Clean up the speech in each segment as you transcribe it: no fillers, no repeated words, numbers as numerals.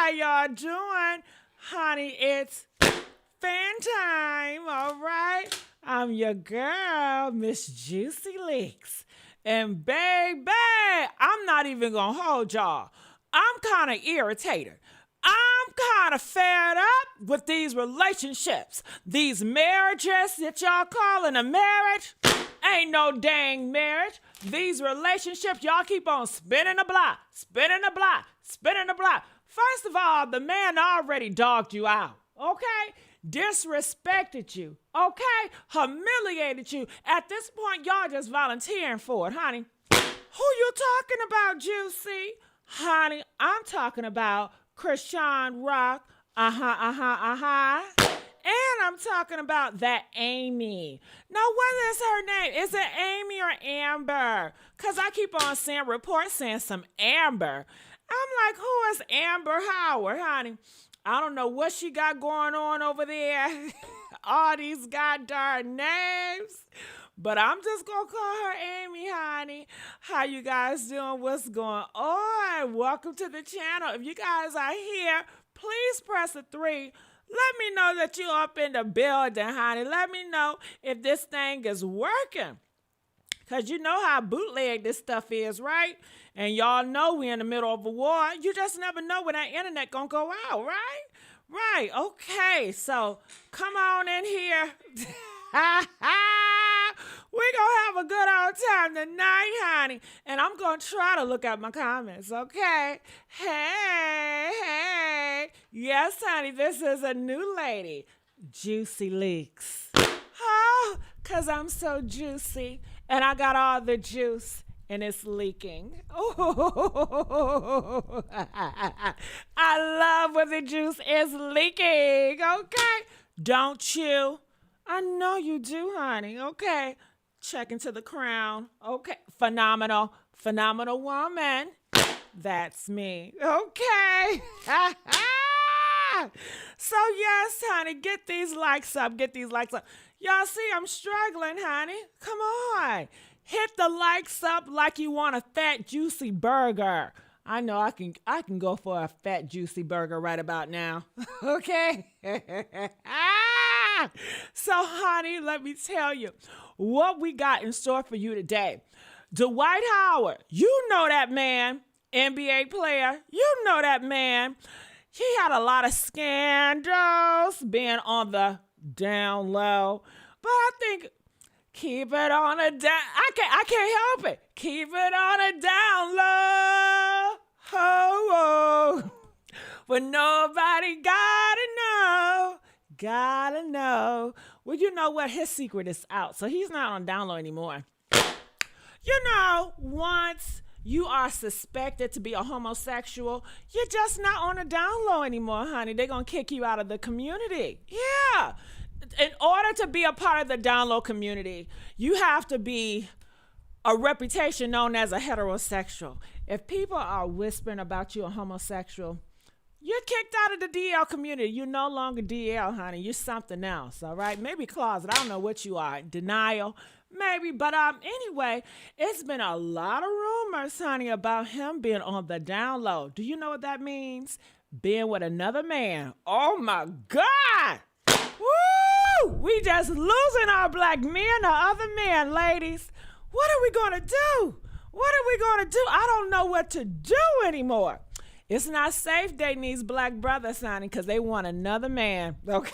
How y'all doing? Honey, it's fan time, all right? I'm your girl, Miss Juicy Leaks. And baby, I'm not even gonna hold y'all. I'm kind of irritated. I'm kind of fed up with these relationships. These marriages that y'all calling a marriage ain't no dang marriage. These relationships, y'all keep on spinning the block, spinning the block, spinning the block. First of all, the man already dogged you out, okay? Disrespected you, okay? Humiliated you. At this point, y'all just volunteering for it, honey. Who you talking about, Juicy? Honey, I'm talking about Chrisean Rock, and I'm talking about that Amy. Now, what is her name? Is it Amy or Amber? Because I keep on seeing reports saying some Amber. I'm like, who is Amber Howard, honey? I don't know what she got going on over there. All these goddamn names. But I'm just going to call her Amy, honey. How you guys doing? What's going on? Welcome to the channel. If you guys are here, please press a 3. Let me know that you're up in the building, honey. Let me know if this thing is working. Because you know how bootleg this stuff is, right? And y'all know we're in the middle of a war. You just never know when that internet going to go out, right? Right. Okay. So come on in here. We're going to have a good old time tonight, honey. And I'm going to try to look at my comments, okay? Hey. Yes, honey, this is a new lady. Juicy Leaks. Oh, because I'm so juicy. And I got all the juice. And it's leaking. Oh, I love when the juice is leaking, okay? Don't you? I know you do, honey, okay? Check into the crown. Okay, phenomenal woman. That's me. Okay. So yes, honey, get these likes up. Y'all see I'm struggling, honey. Come on. Hit the likes up like you want a fat, juicy burger. I know I can go for a fat, juicy burger right about now. Okay? So, honey, let me tell you what we got in store for you today. Dwight Howard, you know that man, NBA player. You know that man. He had a lot of scandals being on the down low. But I think keep it on a down. I can't help it. Keep it on a down low. Oh. But nobody gotta know. Well, you know what? His secret is out. So he's not on down low anymore. You know, once you are suspected to be a homosexual, you're just not on a down low anymore, honey. They're going to kick you out of the community. Yeah. In order to be a part of the down low community, you have to be a reputation known as a heterosexual. If people are whispering about you a homosexual, you're kicked out of the DL community. You're no longer DL, honey. You're something else, all right? Maybe closet. I don't know what you are. Denial, maybe. But anyway, it's been a lot of rumors, honey, about him being on the down low. Do you know what that means? Being with another man. Oh, my God. Woo! We just losing our black men to other men, ladies. What are we going to do? I don't know what to do anymore. It's not safe dating these black brothers, honey, because they want another man. Okay.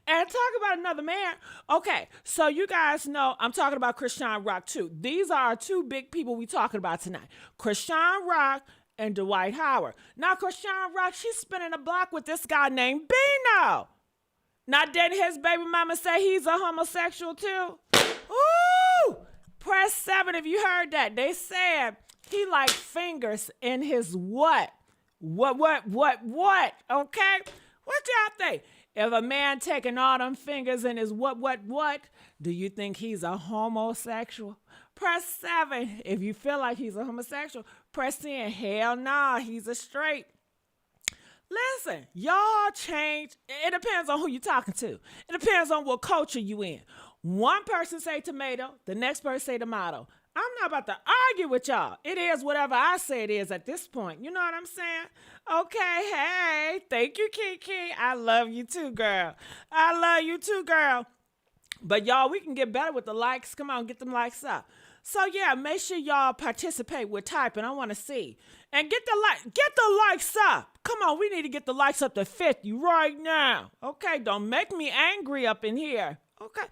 And talk about another man. Okay, so you guys know I'm talking about Chrisean Rock too. These are two big people we talking about tonight. Chrisean Rock and Dwight Howard. Now, Chrisean Rock, she's spinning a block with this guy named Bino. Now, didn't his baby mama say he's a homosexual too? Ooh! Press 7 if you heard that. They said he like fingers in his what? What? Okay? What y'all think? If a man taking all them fingers in his what? Do you think he's a homosexual? Press 7 if you feel like he's a homosexual. Press 10. Hell nah, he's a straight. Listen, y'all change. It depends on who you're talking to. It depends on what culture you in. One person say tomato, the next person say tomato. I'm not about to argue with y'all. It is whatever I say it is at this point. You know what I'm saying? Okay, hey, thank you, Kiki. I love you too, girl. I love you too, girl. But y'all, we can get better with the likes. Come on, get them likes up. So yeah, make sure y'all participate with typing. I want to see. And get the likes up. Come on, we need to get the likes up to 50 right now. Okay, don't make me angry up in here. Okay.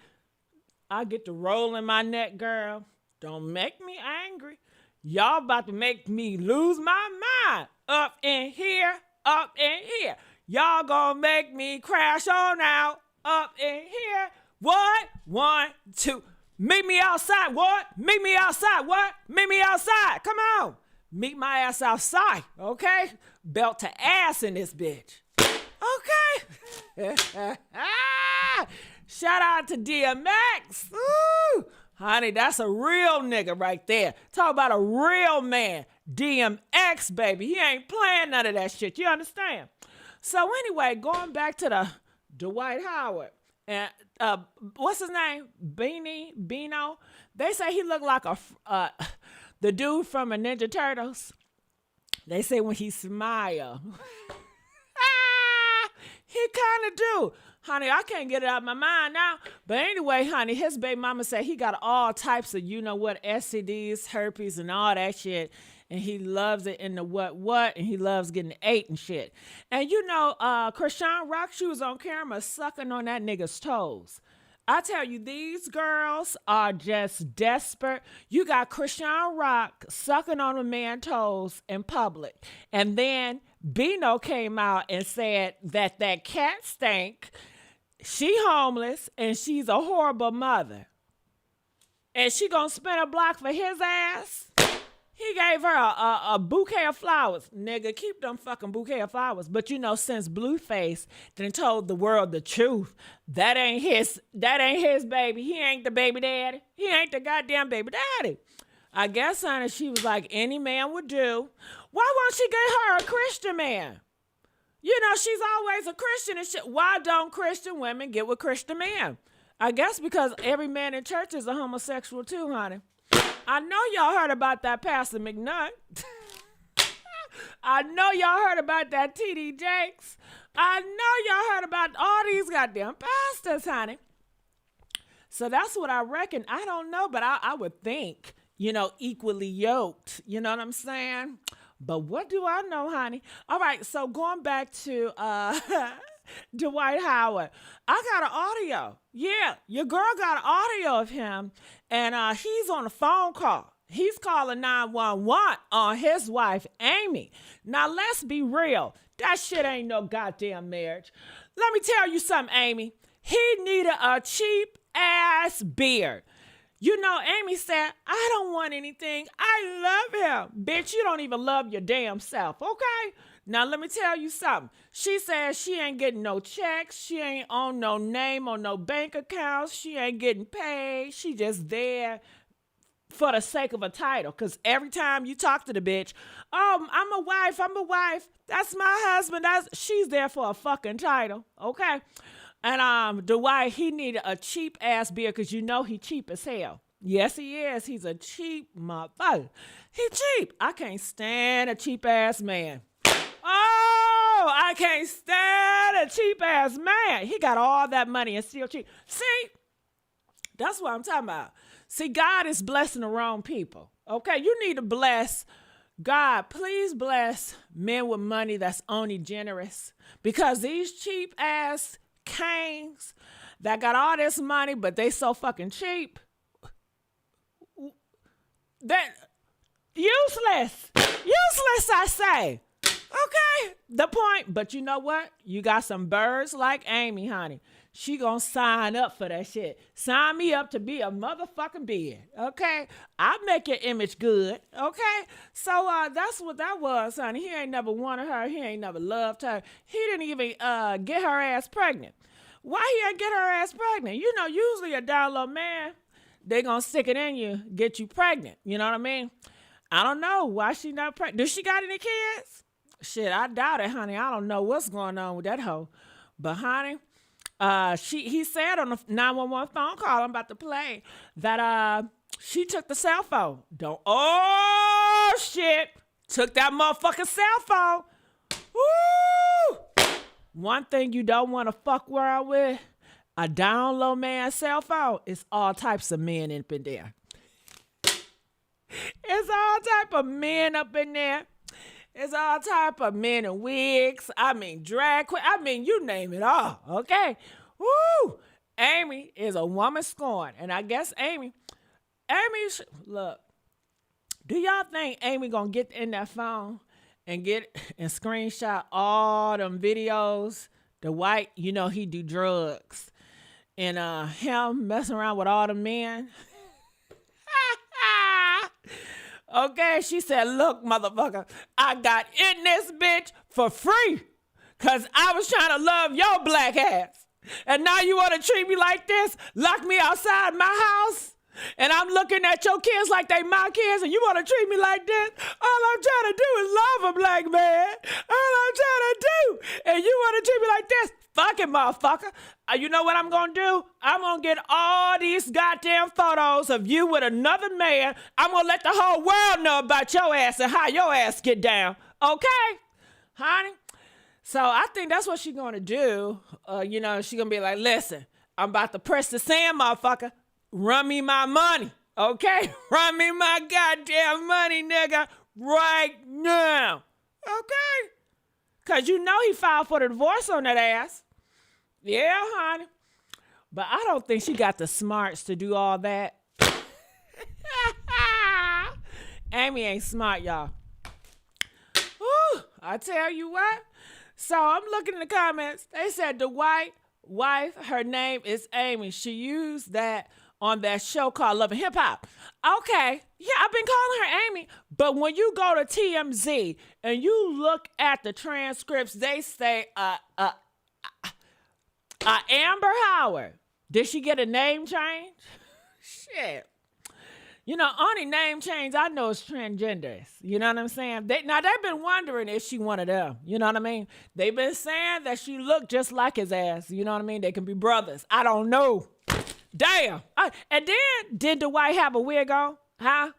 I get to roll in my neck, girl. Don't make me angry. Y'all about to make me lose my mind. Up in here, up in here. Y'all gonna make me crash on out. Up in here. What? 1, 2. Meet me outside. What? Meet me outside. What? Meet me outside. Come on. Meet my ass outside. Okay? Belt to ass in this bitch. Okay? Shout out to DMX. Ooh. Honey, that's a real nigga right there. Talk about a real man. DMX, baby. He ain't playing none of that shit. You understand? So anyway, going back to the Dwight Howard. And what's his name? Bino. They say he looked like the dude from a Ninja Turtles. They say when he smile. He kind of do. Honey, I can't get it out of my mind now. But anyway, honey, his baby mama said he got all types of, you know what, STDs, herpes, and all that shit. And he loves it in the what, and he loves getting ate and shit. And you know, Chrisean Rock, she was on camera sucking on that nigga's toes. I tell you, these girls are just desperate. You got Chrisean Rock sucking on a man's toes in public. And then Bino came out and said that cat stank, she homeless, and she's a horrible mother. And she gonna spin a block for his ass? He gave her a bouquet of flowers. Nigga, keep them fucking bouquet of flowers. But you know, since Blueface then told the world the truth, that ain't his baby. He ain't the baby daddy. He ain't the goddamn baby daddy. I guess, honey, she was like, any man would do. Why won't she get her a Christian man? You know, she's always a Christian and shit. Why don't Christian women get with Christian men? I guess because every man in church is a homosexual too, honey. I know y'all heard about that Pastor McNutt. I know y'all heard about that TD Jakes. I know y'all heard about all these goddamn pastors, honey. So that's what I reckon. I don't know, but I would think, you know, equally yoked. You know what I'm saying? But what do I know, honey? All right, so going back to Dwight Howard. I got an audio. Yeah, your girl got an audio of him, and he's on a phone call. He's calling 911 on his wife, Amy. Now, let's be real. That shit ain't no goddamn marriage. Let me tell you something, Amy. He needed a cheap-ass beard. You know, Amy said, I don't want anything. I love him. Bitch, you don't even love your damn self, okay? Now, let me tell you something. She says she ain't getting no checks. She ain't on no name on no bank accounts. She ain't getting paid. She just there for the sake of a title. Because every time you talk to the bitch, oh, I'm a wife. That's my husband. She's there for a fucking title, okay? And Dwight, he needed a cheap-ass beard because you know he cheap as hell. Yes, he is. He's a cheap motherfucker. He cheap. I can't stand a cheap-ass man. Oh, I can't stand a cheap-ass man. He got all that money and still cheap. See, that's what I'm talking about. See, God is blessing the wrong people. Okay, you need to bless God. Please bless men with money that's only generous. Because these cheap-ass kings that got all this money, but they so fucking cheap, that useless, I say. Okay, the point. But you know what? You got some birds like Amy, honey. She gonna sign up for that shit. Sign me up to be a motherfucking beard. Okay, I'll make your image good. Okay, so that's what that was, honey. He ain't never wanted her. He ain't never loved her. He didn't even get her ass pregnant. Why he ain't get her ass pregnant? You know, usually a down low man, they gonna stick it in you, get you pregnant. You know what I mean? I don't know why she not pregnant. Does she got any kids? Shit, I doubt it, honey. I don't know what's going on with that hoe. But honey, he said on the 911 phone call I'm about to play that She took the cell phone. Oh, shit. Took that motherfucking cell phone. Woo! One thing you don't want to fuck around with, a down low man's cell phone, is all types of men up in there. It's all type of men up in there. It's all type of men in wigs. I mean, drag queen. I mean, you name it all, okay? Woo! Amy is a woman scorned. And I guess look, do y'all think Amy gonna get in that phone and screenshot all them videos? Dwight, you know, he do drugs. And him messing around with all the men. Okay, she said, look, motherfucker, I got in this bitch for free because I was trying to love your black ass. And now you want to treat me like this? Lock me outside my house? And I'm looking at your kids like they my kids and you want to treat me like this? All I'm trying to do is love a black man. All I'm trying to do. And you want to treat me like this? Fuck it, motherfucker. You know what I'm going to do? I'm going to get all these goddamn photos of you with another man. I'm going to let the whole world know about your ass and how your ass get down. Okay? Honey? So I think that's what she's going to do. You know, she's going to be like, listen, I'm about to press the sand, motherfucker. Run me my money. Okay? Run me my goddamn money, nigga, right now. Okay? Because you know he filed for the divorce on that ass. Yeah, honey. But I don't think she got the smarts to do all that. Amy ain't smart, y'all. Whew, I tell you what. So I'm looking in the comments. They said the white wife, her name is Amy. She used that on that show called Love and Hip Hop. Okay, yeah, I've been calling her Amy. But when you go to TMZ and you look at the transcripts, they say, Amber Howard. Did she get a name change? Shit. You know, only name change I know is transgenders. You know what I'm saying? They've been wondering if she one of them. You know what I mean? They've been saying that she looked just like his ass. You know what I mean? They can be brothers. I don't know. Damn. And then, did Dwight have a wig on? Huh?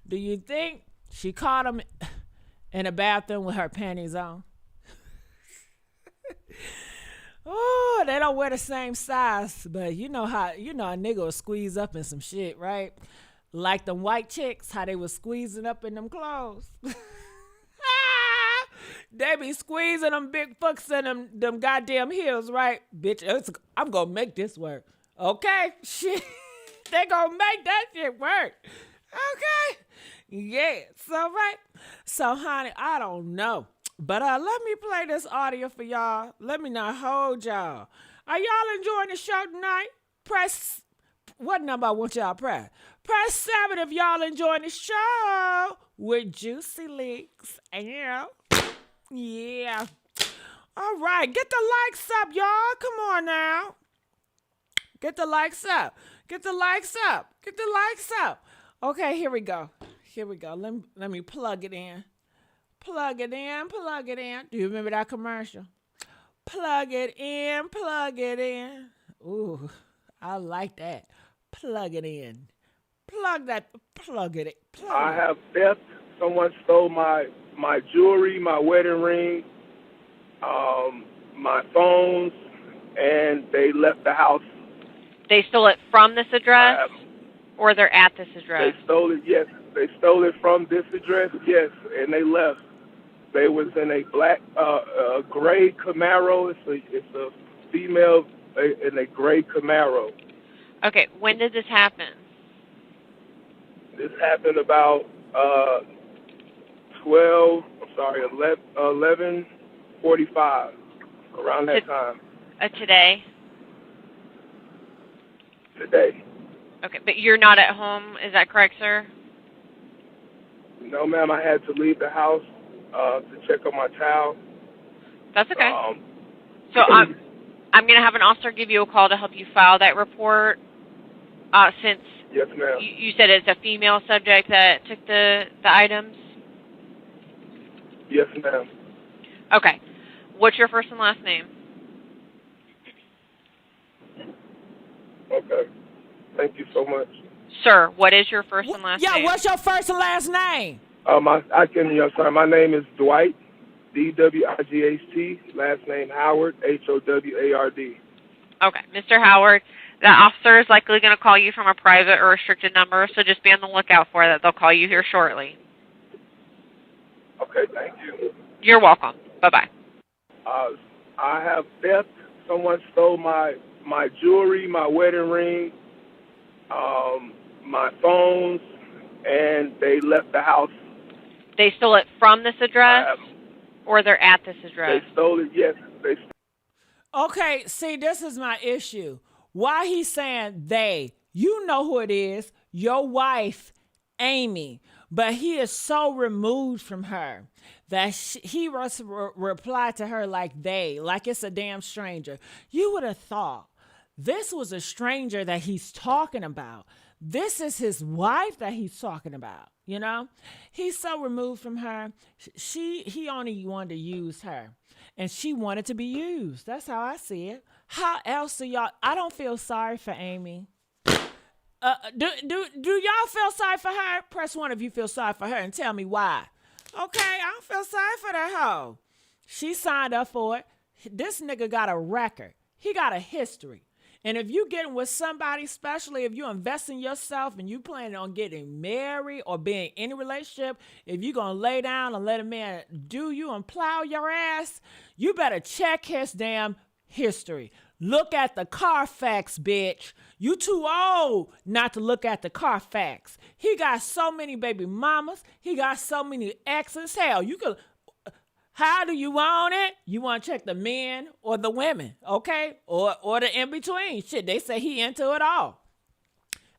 Do you think she caught him in a bathroom with her panties on? Oh, they don't wear the same size, but you know a nigga will squeeze up in some shit, right? Like them white chicks, how they was squeezing up in them clothes. They be squeezing them big fucks in them goddamn heels, right? Bitch, I'm gonna make this work. Okay? Shit. They gonna make that shit work. Okay? Yeah. So, honey, I don't know. But let me play this audio for y'all. Let me not hold y'all. Are y'all enjoying the show tonight? Press, what number I want y'all to press? Press 7 if y'all enjoying the show with Juicy Leaks. Yeah. All right, get the likes up, y'all. Come on now. Get the likes up. Get the likes up. Get the likes up. Okay, here we go. Let me plug it in. Plug it in. Do you remember that commercial? Plug it in. Ooh, I like that. Plug it in. Plug it in. I have theft. Someone stole my jewelry, my wedding ring, my phones, and they left the house. They stole it from this address, or they're at this address? They stole it, yes. They stole it from this address, yes, and they left. They was in a black, gray Camaro. It's a female in a gray Camaro. Okay, when did this happen? This happened about 11:45, around that time. Today? Today. Okay, but you're not at home, is that correct, sir? No, ma'am, I had to leave the house to check on my child. That's okay. So I'm going to have an officer give you a call to help you file that report. Since yes, ma'am. You said it's a female subject that took the items? Yes, ma'am. Okay. What's your first and last name? Okay. Thank you so much. Sir, what is your first and last name? Yeah, what's your first and last name? My name is Dwight, D-W-I-G-H-T, last name Howard, H-O-W-A-R-D. Okay, Mr. Howard, the officer is likely going to call you from a private or restricted number, so just be on the lookout for that. They'll call you here shortly. Okay, thank you. You're welcome. Bye-bye. I have theft. Someone stole my jewelry, my wedding ring, my phones, and they left the house. They stole it from this address, or they're at this address? They stole it, yes. Okay, see, this is my issue. Why he's saying they? You know who it is, your wife, Amy. But he is so removed from her that he replied to her like they, like it's a damn stranger. You would have thought this was a stranger that he's talking about. This is his wife that he's talking about, you know? He's so removed from her. He only wanted to use her, and she wanted to be used. That's how I see it. How else do y'all? I don't feel sorry for Amy. Do y'all feel sorry for her? Press 1 if you feel sorry for her and tell me why. Okay, I don't feel sorry for that hoe. She signed up for it. This nigga got a record. He got a history. And if you getting with somebody, especially if you invest in yourself and you planning on getting married or being in a relationship, if you going to lay down and let a man do you and plow your ass, you better check his damn history. Look at the Carfax, bitch. You too old not to look at the Carfax. He got so many baby mamas. He got so many exes. Hell, you could... How do you want it? You want to check the men or the women, okay? Or the in-between. Shit, they say he into it all.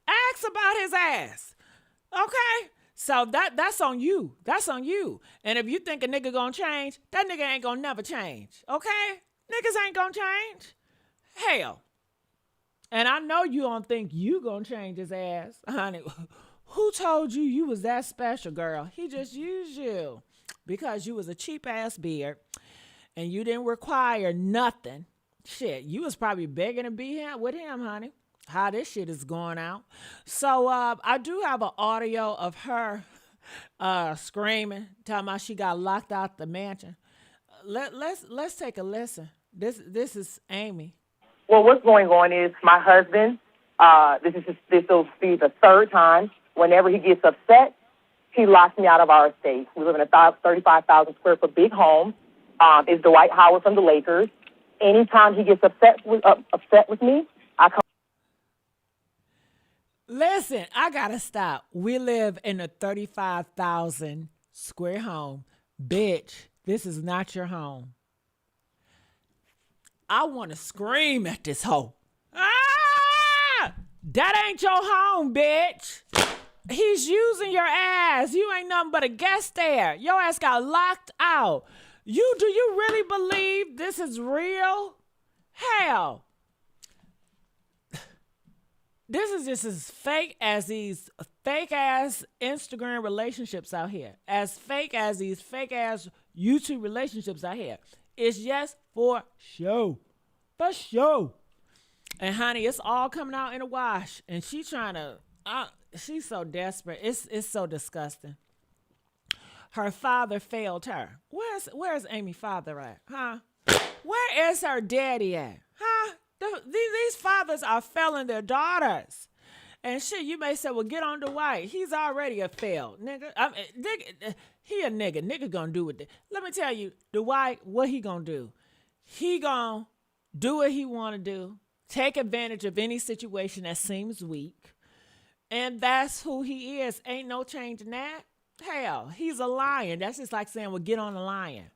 Ask about his ass, okay? So that's on you. That's on you. And if you think a nigga gonna change, that nigga ain't gonna never change, okay? Niggas ain't gonna change. Hell. And I know you don't think you gonna change his ass, honey. Who told you you was that special, girl? He just used you. Because you was a cheap-ass beard and you didn't require nothing. Shit, you was probably begging to be with him, honey. How this shit is going out. So I do have an audio of her screaming, talking about she got locked out the mansion. Let's take a listen. This is Amy. Well, what's going on is my husband, this will be the third time, whenever he gets upset, he locks me out of our estate. We live in a 35,000 square foot big home. It's Dwight Howard from the Lakers. Anytime he gets upset with me, I come. Listen, I gotta stop. We live in a 35,000 square home. Bitch, this is not your home. I want to scream at this hoe. Ah! That ain't your home, bitch. He's using your ass. You ain't nothing but a guest there. Your ass got locked out. Do you really believe this is real? Hell. This is just as fake as these fake ass Instagram relationships out here. As fake as these fake ass YouTube relationships out here. It's just for show. For show. And honey, it's all coming out in a wash. And she's trying to... she's so desperate. It's so disgusting. Her father failed her. Where's Amy's father at? Huh? Where is her daddy at? Huh? These fathers are failing their daughters. And shit, you may say, well, get on Dwight. He's already a failed nigga. He a nigga. Nigga gonna do it. Let me tell you, Dwight, what he gonna do? He gonna do what he wanna do. Take advantage of any situation that seems weak. And that's who he is. Ain't no changing that. Hell, he's a lion. That's just like saying, well, get on a lion.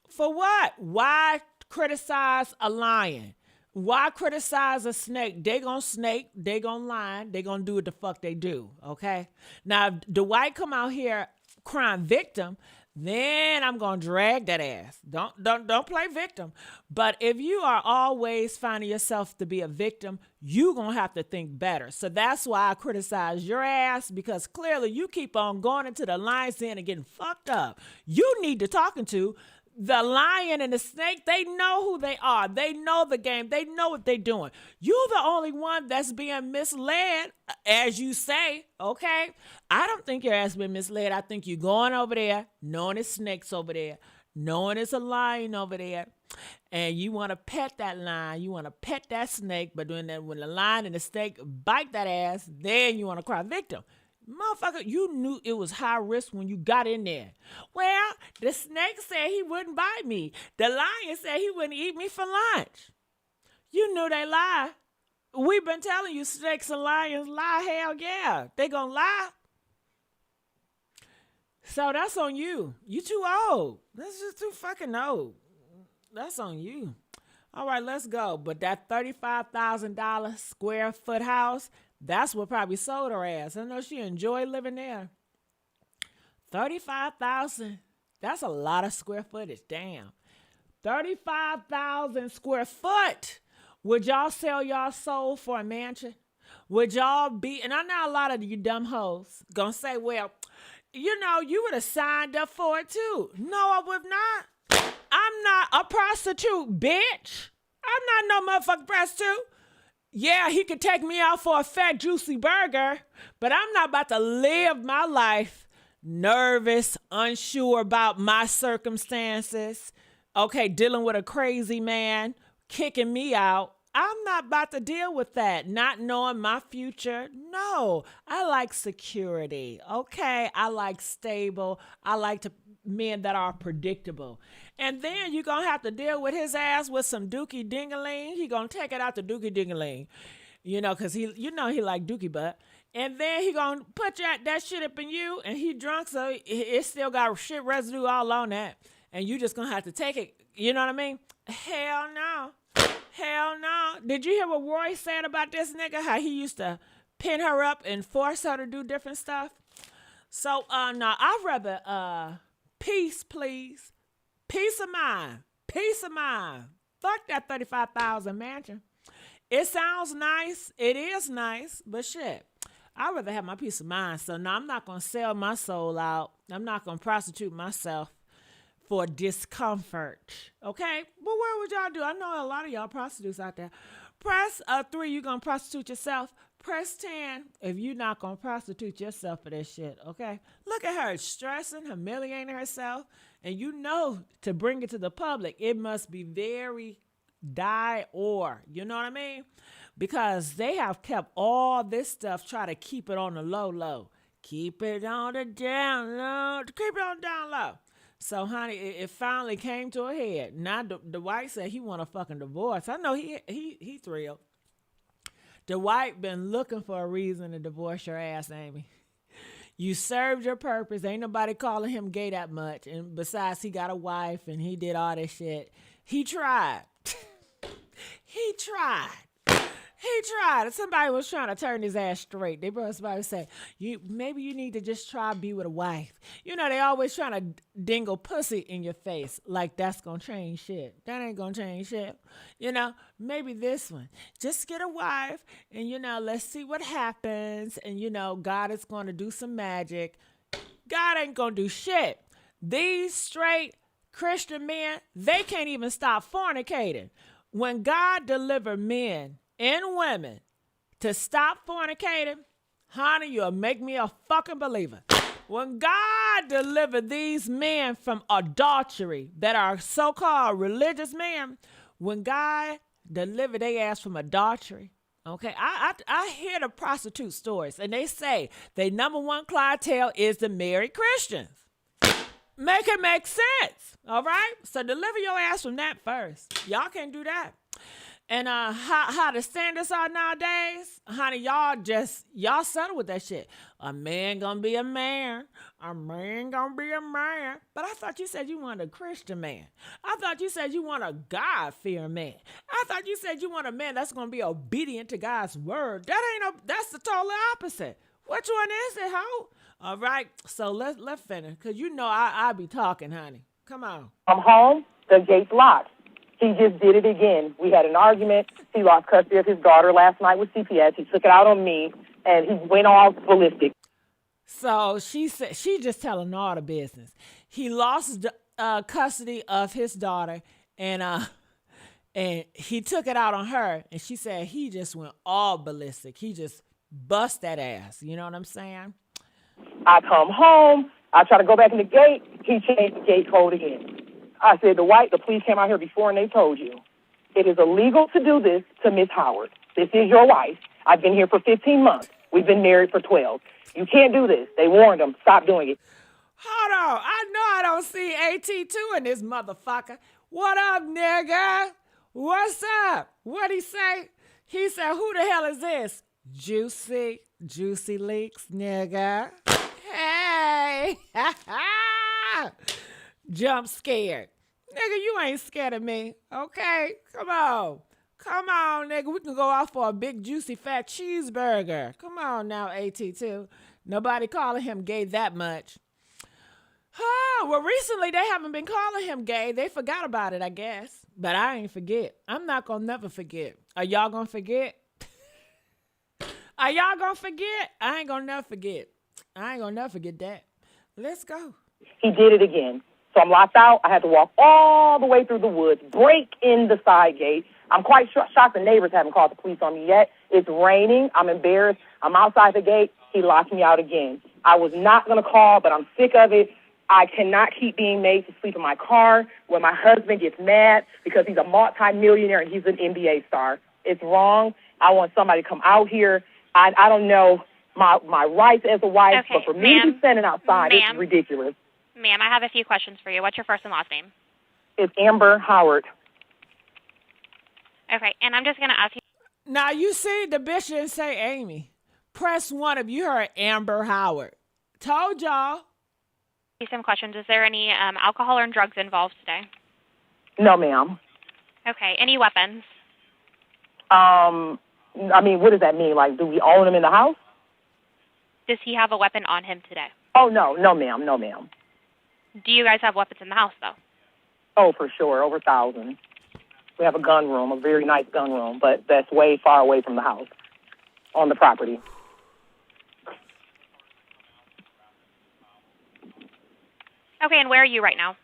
For what? Why criticize a lion? Why criticize a snake? They gonna snake, they gonna lion, they gonna do what the fuck they do, okay? Now, if Dwight come out here crying victim, then I'm gonna drag that ass. Don't play victim. But if you are always finding yourself to be a victim, you gonna have to think better. So that's why I criticize your ass, because clearly you keep on going into the lion's den and getting fucked up. You need to talking to The lion and the snake, they know who they are. They know the game. They know what they're doing. You're the only one that's being misled, as you say, okay? I don't think your ass been misled. I think you're going over there, knowing it's snakes over there, knowing it's a lion over there, and you want to pet that lion. You want to pet that snake, but when the lion and the snake bite that ass, then you want to cry victim. Motherfucker, you knew it was high risk when you got in there. Well, the snake said he wouldn't bite me. The lion said he wouldn't eat me for lunch. You knew they lie. We've been telling you snakes and lions lie. Hell yeah, they gonna lie. So that's on you. You too old. That's just too fucking old. That's on you. All right, let's go. But that $35,000 square foot house, that's what probably sold her ass. I know she enjoyed living there. 35,000. That's a lot of square footage. Damn. 35,000 square foot. Would y'all sell y'all soul for a mansion? Would y'all be, and I know a lot of you dumb hoes gonna say, well, you know, you would have signed up for it too. No, I would not. I'm not a prostitute, bitch. I'm not no motherfucking prostitute. Yeah, he could take me out for a fat, juicy burger, but I'm not about to live my life nervous, unsure about my circumstances, okay, dealing with a crazy man, kicking me out. I'm not about to deal with that, not knowing my future. No, I like security, okay? I like stable. I like men that are predictable. And then you're going to have to deal with his ass with some dookie dingaling. He going to take it out the dookie dingaling, you know, because he like dookie butt. And then he going to put that shit up in you, and he drunk, so it still got shit residue all on that. And you just going to have to take it. You know what I mean? Hell no. Hell no. Did you hear what Roy said about this nigga? How he used to pin her up and force her to do different stuff? So, no, I'd rather, peace, please. Peace of mind. Peace of mind. Fuck that 35,000 mansion. It sounds nice. It is nice, but shit. I'd rather have my peace of mind. So, no, I'm not going to sell my soul out. I'm not going to prostitute myself for discomfort, okay? But what would y'all do? I know a lot of y'all prostitutes out there. Press 3, you're going to prostitute yourself. Press 10 if you're not going to prostitute yourself for this shit, okay? Look at her stressing, humiliating herself, and you know to bring it to the public, it must be very die or, you know what I mean? Because they have kept all this stuff, try to keep it on the low. Keep it on the down low. Keep it on down low. So, honey, it finally came to a head. Now, Dwight said he want a fucking divorce. I know he thrilled. Dwight been looking for a reason to divorce your ass, Amy. You served your purpose. Ain't nobody calling him gay that much. And besides, he got a wife and he did all this shit. He tried. He tried. Somebody was trying to turn his ass straight. They brought somebody say, maybe you need to just try to be with a wife. You know, they always trying to dingle pussy in your face like that's going to change shit. That ain't going to change shit. You know, maybe this one. Just get a wife and, you know, let's see what happens. And, you know, God is going to do some magic. God ain't going to do shit. These straight Christian men, they can't even stop fornicating. When God delivered men and women to stop fornicating, honey, you'll make me a fucking believer. When God delivered these men from adultery that are so-called religious men, when God delivered their ass from adultery, okay, I hear the prostitute stories, and they say their number one clientele is the married Christians. Make it make sense, all right? So deliver your ass from that first. Y'all can't do that. And how the standards are nowadays, honey, y'all settle with that shit. A man gonna be a man. A man gonna be a man. But I thought you said you want a Christian man. I thought you said you want a God-fearing man. I thought you said you want a man that's gonna be obedient to God's word. That's the total opposite. Which one is it, ho? All right, so let's finish, because you know I be talking, honey. Come on. I'm home, the gate's locked. He just did it again. We had an argument. He lost custody of his daughter last night with CPS. He took it out on me, and he went all ballistic. So she said she just telling all the business. He lost custody of his daughter, and he took it out on her. And she said he just went all ballistic. He just bust that ass. You know what I'm saying? I come home. I try to go back in the gate. He changed the gate code again. I said, Dwight, the police came out here before and they told you. It is illegal to do this to Miss Howard. This is your wife. I've been here for 15 months. We've been married for 12. You can't do this. They warned him. Stop doing it. Hold on. I know I don't see AT2 in this motherfucker. What up, nigga? What's up? What'd he say? He said, who the hell is this? Juicy Leaks, nigga. Hey. Jump scared. Nigga, you ain't scared of me. Okay? Come on, nigga. We can go out for a big, juicy, fat cheeseburger. Come on now, AT2. Nobody calling him gay that much. Oh, well, recently they haven't been calling him gay. They forgot about it, I guess. But I ain't forget. I'm not going to never forget. Are y'all going to forget? Are y'all going to forget? I ain't going to never forget. I ain't going to never forget that. Let's go. He did it again. So I'm locked out. I had to walk all the way through the woods, break in the side gate. I'm quite shocked the neighbors haven't called the police on me yet. It's raining. I'm embarrassed. I'm outside the gate. He locked me out again. I was not going to call, but I'm sick of it. I cannot keep being made to sleep in my car when my husband gets mad because he's a multi-millionaire and he's an NBA star. It's wrong. I want somebody to come out here. I don't know my rights as a wife, okay, but for me to be standing outside, ma'am, it's ridiculous. Ma'am, I have a few questions for you. What's your first and last name? It's Amber Howard. Okay, and I'm just going to ask you. Now, you see, the bitch didn't say Amy. Press 1 if you heard Amber Howard. Told y'all. Some questions. Is there any alcohol or drugs involved today? No, ma'am. Okay, any weapons? I mean, what does that mean? Like, do we own them in the house? Does he have a weapon on him today? Oh, no, ma'am. Do you guys have weapons in the house, though? Oh, for sure, over 1,000. We have a gun room, a very nice gun room, but that's way far away from the house, on the property. Okay, and where are you right now?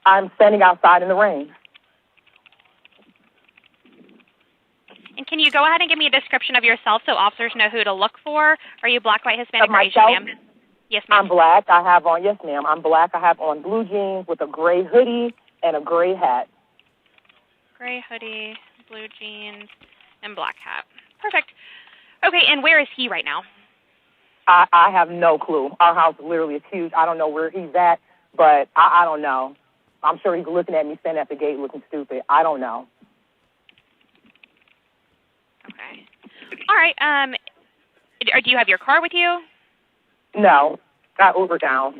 I'm standing outside in the rain. And can you go ahead and give me a description of yourself so officers know who to look for? Are you black, white, Hispanic, Of or Asian, myself? ma'am? Yes, ma'am. I'm black. I have on, yes, ma'am. I'm black. I have on blue jeans with a gray hoodie and a gray hat. Gray hoodie, blue jeans, and black hat. Perfect. Okay, and where is he right now? I have no clue. Our house literally is huge. I don't know where he's at, but I don't know. I'm sure he's looking at me standing at the gate looking stupid. I don't know. Okay. All right. Do you have your car with you? No. Got Uber down.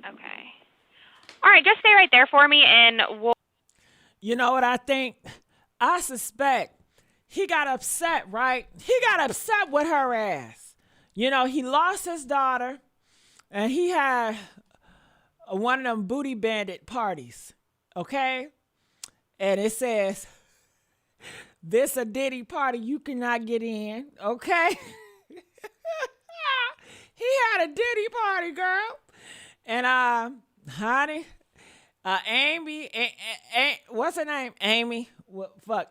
Okay. All right, just stay right there for me, and we'll... You know what I think? I suspect he got upset, right? He got upset with her ass. You know, he lost his daughter, and he had one of them booty bandit parties, okay? And it says, this a Diddy party, you cannot get in, okay? He had a Diddy party, girl. And, honey, Amy, what's her name? Amy.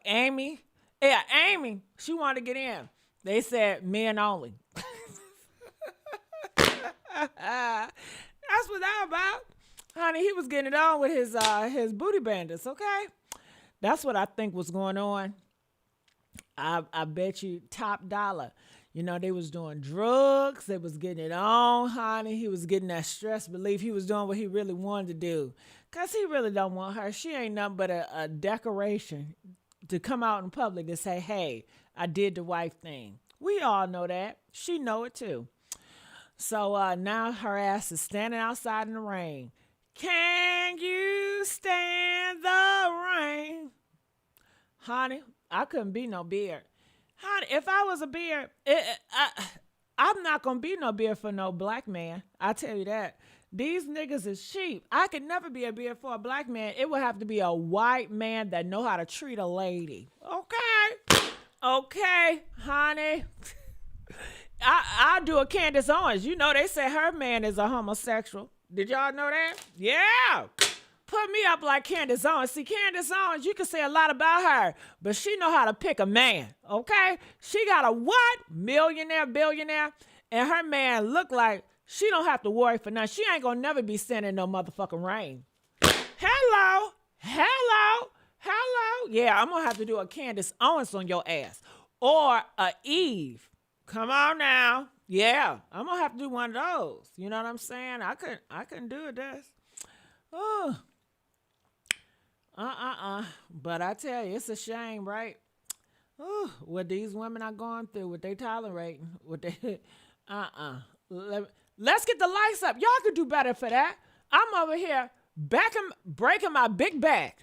Amy. Yeah, Amy. She wanted to get in. They said men only. That's what that about. Honey, he was getting it on with his booty bandits, okay? That's what I think was going on. I bet you top dollar. You know, they was doing drugs. They was getting it on, honey. He was getting that stress relief. He was doing what he really wanted to do. Because he really don't want her. She ain't nothing but a decoration to come out in public and say, hey, I did the wife thing. We all know that. She know it too. So now her ass is standing outside in the rain. Can you stand the rain? Honey, I couldn't be no beard. Honey, if I was a beard, I'm not going to be no beard for no black man. I tell you that. These niggas is cheap. I could never be a beard for a black man. It would have to be a white man that know how to treat a lady. Okay. Okay, honey. I'll do a Candace Owens. You know they say her man is a homosexual. Did y'all know that? Yeah. Put me up like Candace Owens. See, Candace Owens, you can say a lot about her, but she know how to pick a man, okay? She got a what? Millionaire, billionaire, and her man look like she don't have to worry for nothing. She ain't gonna never be sending no motherfucking rain. Hello. Yeah, I'm gonna have to do a Candace Owens on your ass. Or a Eve. Come on now. Yeah, I'm gonna have to do one of those. You know what I'm saying? I couldn't do it, this. Oh. But I tell you, it's a shame, right? Ooh, what these women are going through, what they tolerating, what they Let's get the lights up. Y'all could do better for that. I'm over here breaking my big back.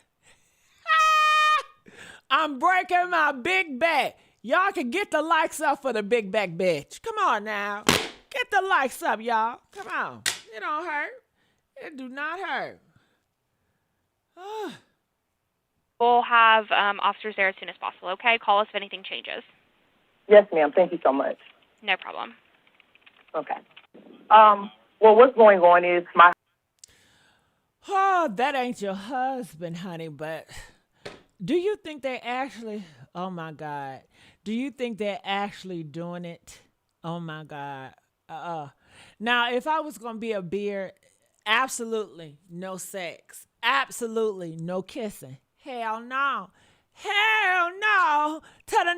I'm breaking my big back. Y'all can get the lights up for the big back bitch. Come on now. Get the lights up, y'all. Come on. It don't hurt. It do not hurt. We'll have officers there as soon as possible, okay? Call us if anything changes. Yes, ma'am. Thank you so much. No problem. Okay. Well, what's going on is Oh, that ain't your husband, honey, but do you think they actually, oh my God, do you think they're actually doing it? Oh my God. Now, if I was going to be a beard, absolutely no sex. Absolutely no kissing. Hell no. Hell no. To the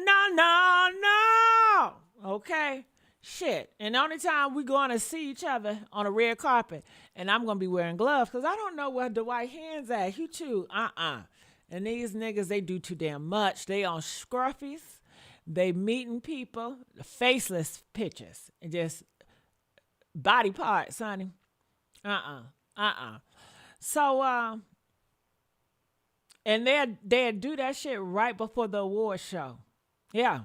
no. Okay? Shit. And the only time we going to see each other on a red carpet, and I'm going to be wearing gloves because I don't know where Dwight hands at. You too. And these niggas, they do too damn much. They on scruffies. They meeting people. Faceless pictures. And just body parts, honey. So, and they'd do that shit right before the award show. Yeah.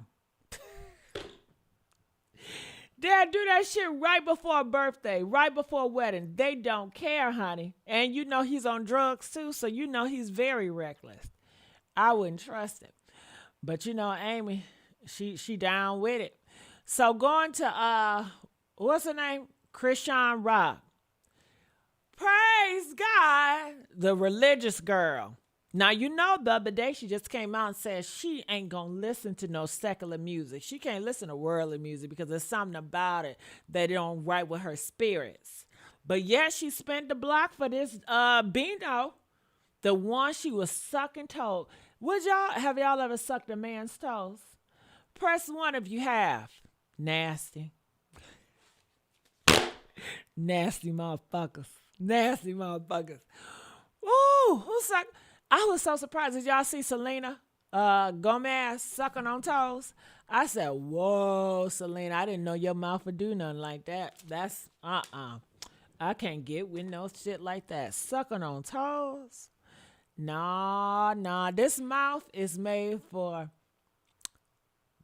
They'd do that shit right before a birthday, right before a wedding. They don't care, honey. And you know he's on drugs too, so you know he's very reckless. I wouldn't trust him. But you know, Amy, she down with it. So going to, what's her name? Chrisean Rock. Praise God, the religious girl. Now, you know, the other day she just came out and said she ain't going to listen to no secular music. She can't listen to worldly music because there's something about it that don't right with her spirits. But yet she spent the block for this Bino, the one she was sucking toes. Have y'all ever sucked a man's toes? Press 1 if you have. Nasty. Nasty motherfuckers. Nasty motherfuckers. Ooh, who sucked? I was so surprised. Did y'all see Selena Gomez sucking on toes? I said, whoa, Selena, I didn't know your mouth would do nothing like that. That's, I can't get with no shit like that. Sucking on toes? Nah. This mouth is made for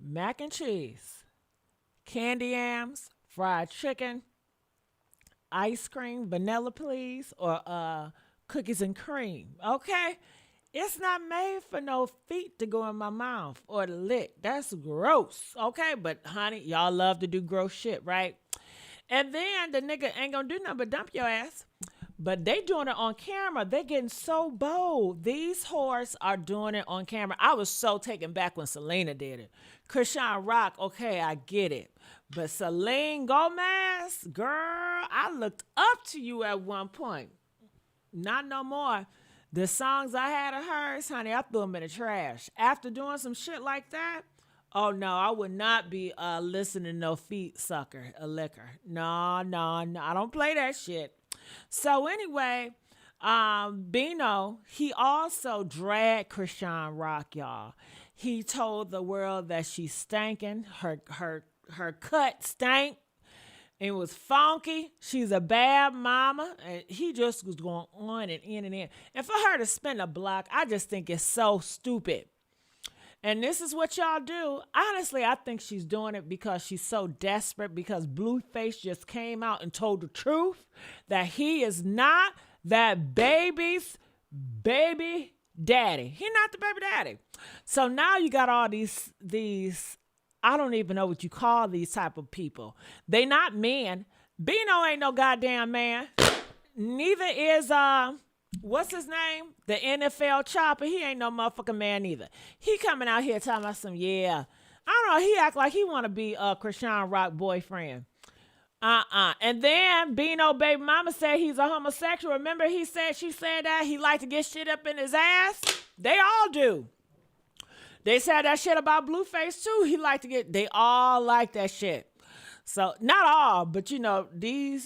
mac and cheese, candy yams, fried chicken, ice cream, vanilla please, or cookies and cream, okay? It's not made for no feet to go in my mouth or to lick. That's gross, okay? But, honey, y'all love to do gross shit, right? And then the nigga ain't gonna do nothing but dump your ass. But they doing it on camera. They getting so bold. These whores are doing it on camera. I was so taken back when Selena did it. Chrisean Rock, okay, I get it. But Selena Gomez, girl, I looked up to you at one point. Not no more. The songs I had of hers, honey, I threw them in the trash. After doing some shit like that, oh no, I would not be listening to no feet sucker, a liquor. No, I don't play that shit. So anyway, Bino, he also dragged Chrisean Rock, y'all. He told the world that she's stinking. Her cut stank. It was funky. She's a bad mama. And he just was going on and in and in. And for her to spin a block, I just think it's so stupid. And this is what y'all do. Honestly, I think she's doing it because she's so desperate because Blueface just came out and told the truth that he is not that baby's baby daddy. He's not the baby daddy. So now you got all these I don't even know what you call these type of people. They not men. Bino ain't no goddamn man. Neither is what's his name? The NFL chopper. He ain't no motherfucking man either. He coming out here talking about some, yeah. I don't know. He act like he want to be a Chrisean Rock boyfriend. And then Bino baby mama said he's a homosexual. Remember she said that he like to get shit up in his ass? They all do. They said that shit about Blueface too. They all like that shit. So not all, but you know, the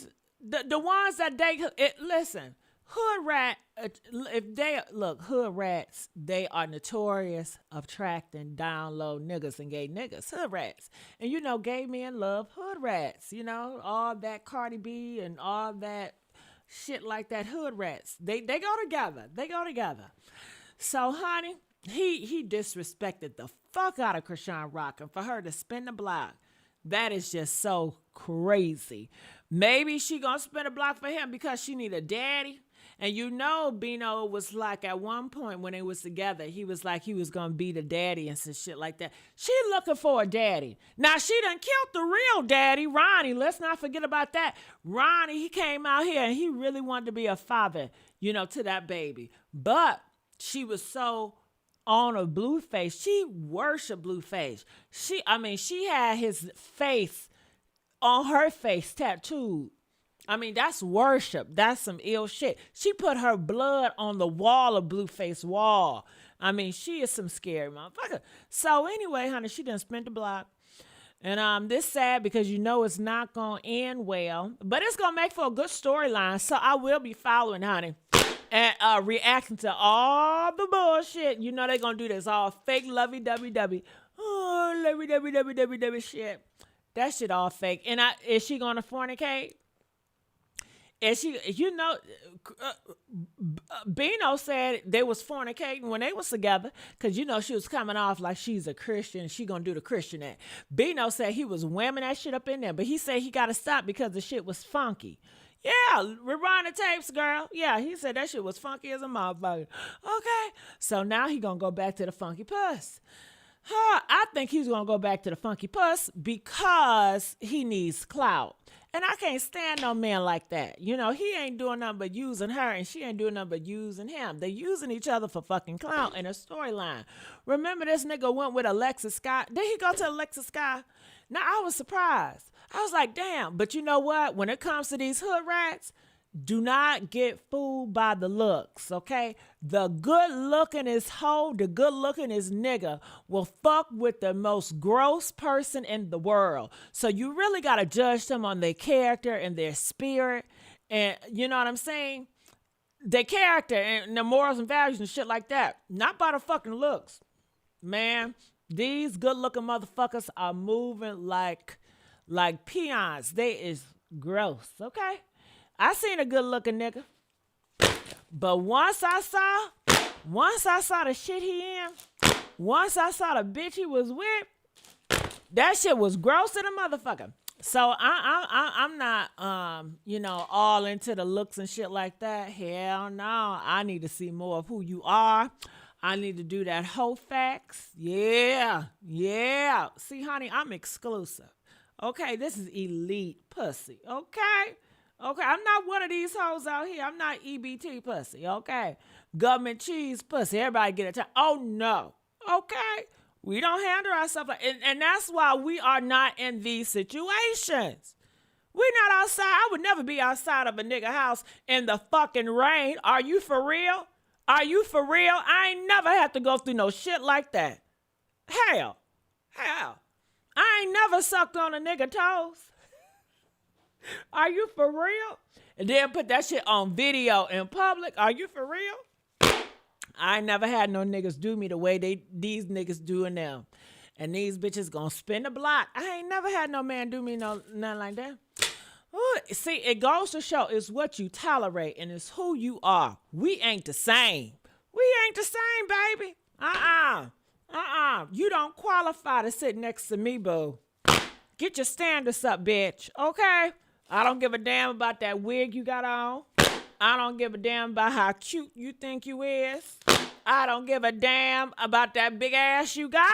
ones that listen, hood rat, hood rats, they are notorious of attracting down low niggas and gay niggas, hood rats. And you know, gay men love hood rats, you know, all that Cardi B and all that shit like that, hood rats. They go together. They go together. So, honey, he disrespected the fuck out of Chrisean Rock, and for her to spin the block, that is just so crazy. Maybe she gonna spin a block for him because she need a daddy. And you know, Bino was like, at one point when they was together, he was like he was gonna be the daddy and some shit like that. She looking for a daddy. Now she done killed the real daddy, Ronnie. Let's not forget about that. Ronnie, he came out here and he really wanted to be a father, you know, to that baby. But she was so on a Blueface. She worshiped Blueface. She had his face on her face tattooed. I mean, that's worship. That's some ill shit. She put her blood on the wall of Blueface wall. I mean, she is some scary motherfucker. So anyway, honey, she done spent the block. And this sad because you know it's not going to end well. But it's going to make for a good storyline. So I will be following, honey. And reacting to all the bullshit. You know they're going to do this all fake lovey-dovey-dovey. Oh, lovey-dovey-dovey-dovey shit. That shit all fake. And is she going to fornicate? Is she, you know, Bino said they was fornicating when they was together because, you know, she was coming off like she's a Christian. She going to do the Christian act. Bino said he was whamming that shit up in there, but he said he got to stop because the shit was funky. Yeah, rewind the tapes, girl. Yeah, he said that shit was funky as a motherfucker. Okay, so now he going to go back to the funky puss. I think he's going to go back to the funky puss because he needs clout. And I can't stand no man like that. You know, he ain't doing nothing but using her, and she ain't doing nothing but using him. They using each other for fucking clout and a storyline. Remember this nigga went with Alexis Scott? Did he go to Alexis Scott? Now, I was surprised. I was like, damn. But you know what? When it comes to these hood rats, do not get fooled by the looks, okay? The good-lookingest hoe, the good-lookingest nigga will fuck with the most gross person in the world. So you really got to judge them on their character and their spirit. And you know what I'm saying? Their character and their morals and values and shit like that. Not by the fucking looks. Man, these good-looking motherfuckers are moving like peons. They is gross, okay? I seen a good-looking nigga. But once I saw the shit he in, once I saw the bitch he was with, that shit was gross to the motherfucker. So I'm not, you know, all into the looks and shit like that. Hell no. I need to see more of who you are. I need to do that whole facts. Yeah. See, honey, I'm exclusive. Okay, this is elite pussy. Okay, I'm not one of these hoes out here. I'm not EBT pussy, okay? Government cheese pussy. Everybody get a time. Oh, no. Okay? We don't handle ourselves like, and that's why we are not in these situations. We're not outside. I would never be outside of a nigga house in the fucking rain. Are you for real? I ain't never had to go through no shit like that. Hell. I ain't never sucked on a nigga toes. Are you for real? And then put that shit on video in public. Are you for real? I ain't never had no niggas do me the way these niggas doing them. And these bitches gonna spin the block. I ain't never had no man do me nothing like that. Ooh, see, it goes to show it's what you tolerate and it's who you are. We ain't the same. Baby. You don't qualify to sit next to me, boo. Get your standards up, bitch. Okay? I don't give a damn about that wig you got on. I don't give a damn about how cute you think you is. I don't give a damn about that big ass you got.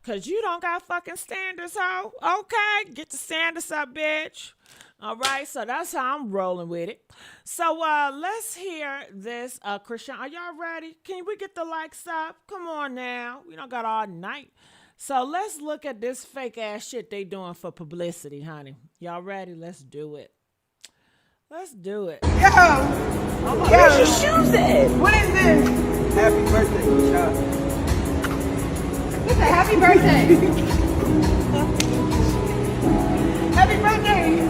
Because you don't got fucking standards, ho. Okay, get the standards up, bitch. All right, so that's how I'm rolling with it. So let's hear this. Chrisean, are y'all ready? Can we get the likes up? Come on now. We don't got all night. So let's look at this fake ass shit they doing for publicity, honey. Y'all ready? Let's do it. Let's do it. Yo! Where's your shoes at? What is this? Happy birthday, child. It's a happy birthday. Happy birthday.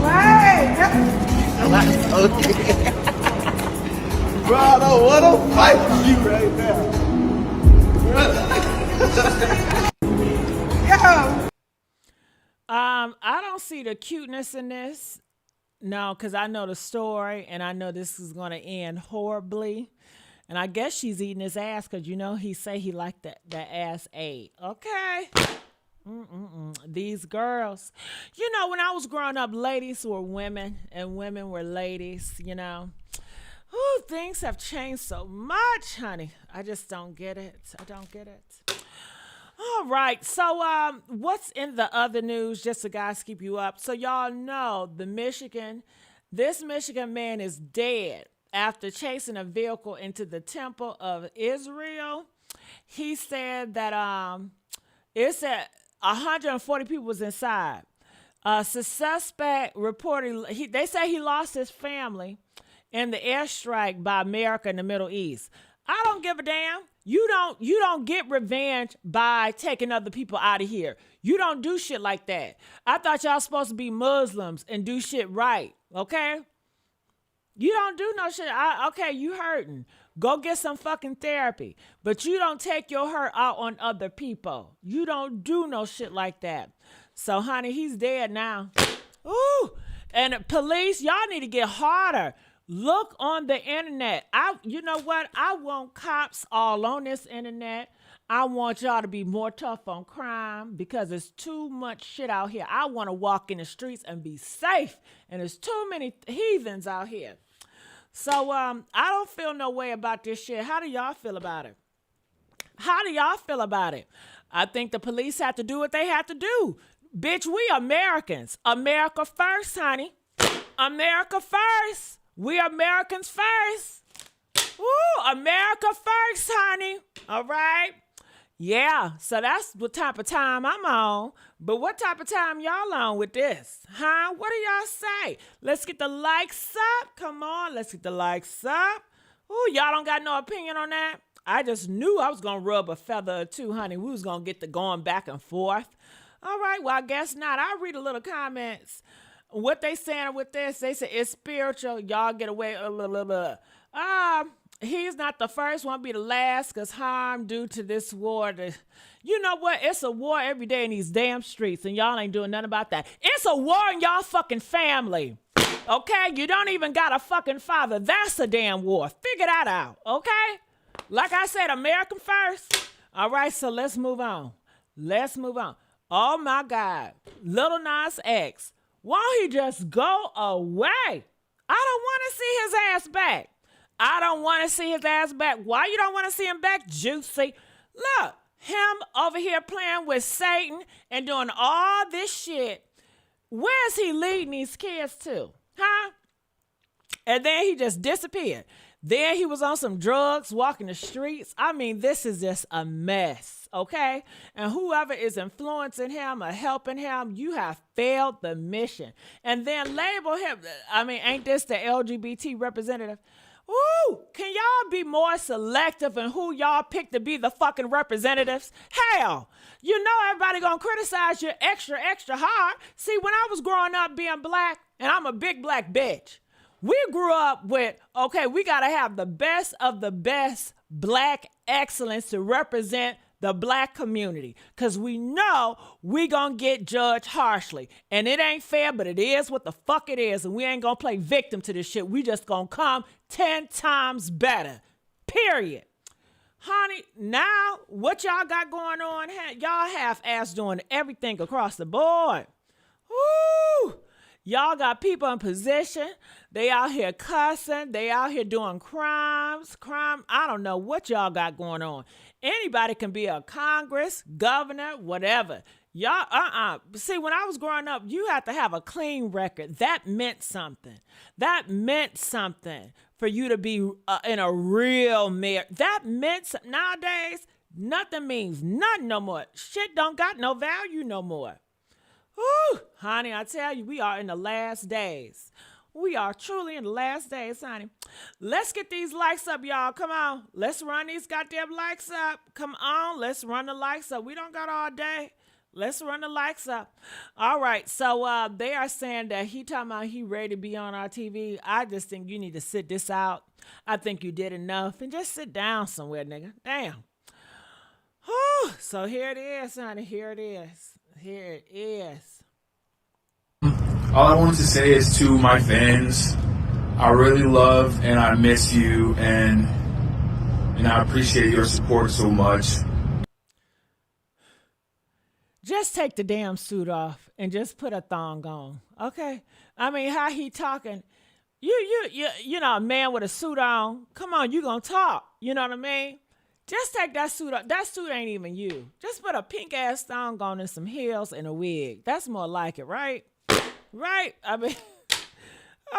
Right. Okay. Bro, I don't want to fight with you right now. Yo! I don't see the cuteness in this. No, because I know the story, and I know this is going to end horribly. And I guess she's eating his ass because, you know, he say he liked that ass ate. Okay. These girls. You know, when I was growing up, ladies were women and women were ladies, you know. Ooh, things have changed so much, honey. I just don't get it. I don't get it. All right. So what's in the other news, just so guys keep you up? So y'all know this Michigan man is dead after chasing a vehicle into the temple of Israel. He said that it said 140 people was inside. The suspect reported, they say he lost his family in the airstrike by America in the Middle East. I don't give a damn. You don't get revenge by taking other people out of here. You don't do shit like that. I thought y'all supposed to be Muslims and do shit right, okay? You don't do no shit. Okay, you hurting. Go get some fucking therapy. But you don't take your hurt out on other people. You don't do no shit like that. So, honey, he's dead now. Ooh. And police, y'all need to get harder. Look on the internet. You know what? I want cops all on this internet. I want y'all to be more tough on crime because there's too much shit out here. I want to walk in the streets and be safe. And there's too many heathens out here. So I don't feel no way about this shit. How do y'all feel about it? How do y'all feel about it? I think the police have to do what they have to do. Bitch, we Americans. America first, honey. America first. We Americans first. Woo, America first, honey. All right? Yeah, so that's what type of time I'm on. But what type of time y'all on with this? Huh? What do y'all say? Let's get the likes up. Come on, let's get the likes up. Ooh, y'all don't got no opinion on that? I just knew I was going to rub a feather or two, honey. We was going to get the going back and forth. All right, well, I guess not. I'll read a little comments. What they saying with this, they say it's spiritual. Y'all get away a little. He's not the first one, be the last, because harm due to this war. You know what? It's a war every day in these damn streets, and y'all ain't doing nothing about that. It's a war in y'all fucking family. Okay? You don't even got a fucking father. That's a damn war. Figure that out. Okay? Like I said, American first. All right, so let's move on. Let's move on. Oh, my God. Lil Nas X. Won't he just go away? I don't want to see his ass back. I don't want to see his ass back. Why you don't want to see him back, Juicy? Look, him over here playing with Satan and doing all this shit. Where's he leading these kids to? Huh? And then he just disappeared. Then he was on some drugs, walking the streets. I mean, this is just a mess, okay? And whoever is influencing him or helping him, you have failed the mission. And then label him, I mean, ain't this the LGBT representative? Ooh, can y'all be more selective in who y'all pick to be the fucking representatives? Hell, you know everybody gonna criticize you extra hard. See, when I was growing up being black, and I'm a big black bitch, we grew up with, okay, we gotta have the best of the best black excellence to represent the black community, because we know we gonna get judged harshly. And it ain't fair, but it is what the fuck it is. And we ain't gonna play victim to this shit. We just gonna come 10 times better. Period. Honey, now what y'all got going on? Y'all half-ass doing everything across the board. Woo! Y'all got people in position. They out here cussing. They out here doing crimes. I don't know what y'all got going on. Anybody can be a Congress, governor, whatever. Y'all, See, when I was growing up, you had to have a clean record. That meant something. That meant something for you to be in a real mayor. That meant something. Nowadays, nothing means nothing no more. Shit don't got no value no more. Whew, honey, I tell you, we are in the last days. We are truly in the last days, honey. Let's get these likes up, y'all. Come on. Let's run these goddamn likes up. Come on. Let's run the likes up. We don't got all day. Let's run the likes up. All right. So they are saying that he talking about he ready to be on our TV. I just think you need to sit this out. I think you did enough. And just sit down somewhere, nigga. Damn. Whew. So here it is, honey. Here it is. Here it is. All I wanted to say is to my fans, I really love and I miss you, and I appreciate your support so much. Just take the damn suit off and just put a thong on, okay? I mean, how he talking? You know, a man with a suit on. Come on, you gonna talk? You know what I mean? Just take that suit off. That suit ain't even you. Just put a pink ass thong on and some heels and a wig. That's more like it, right? Right? I mean,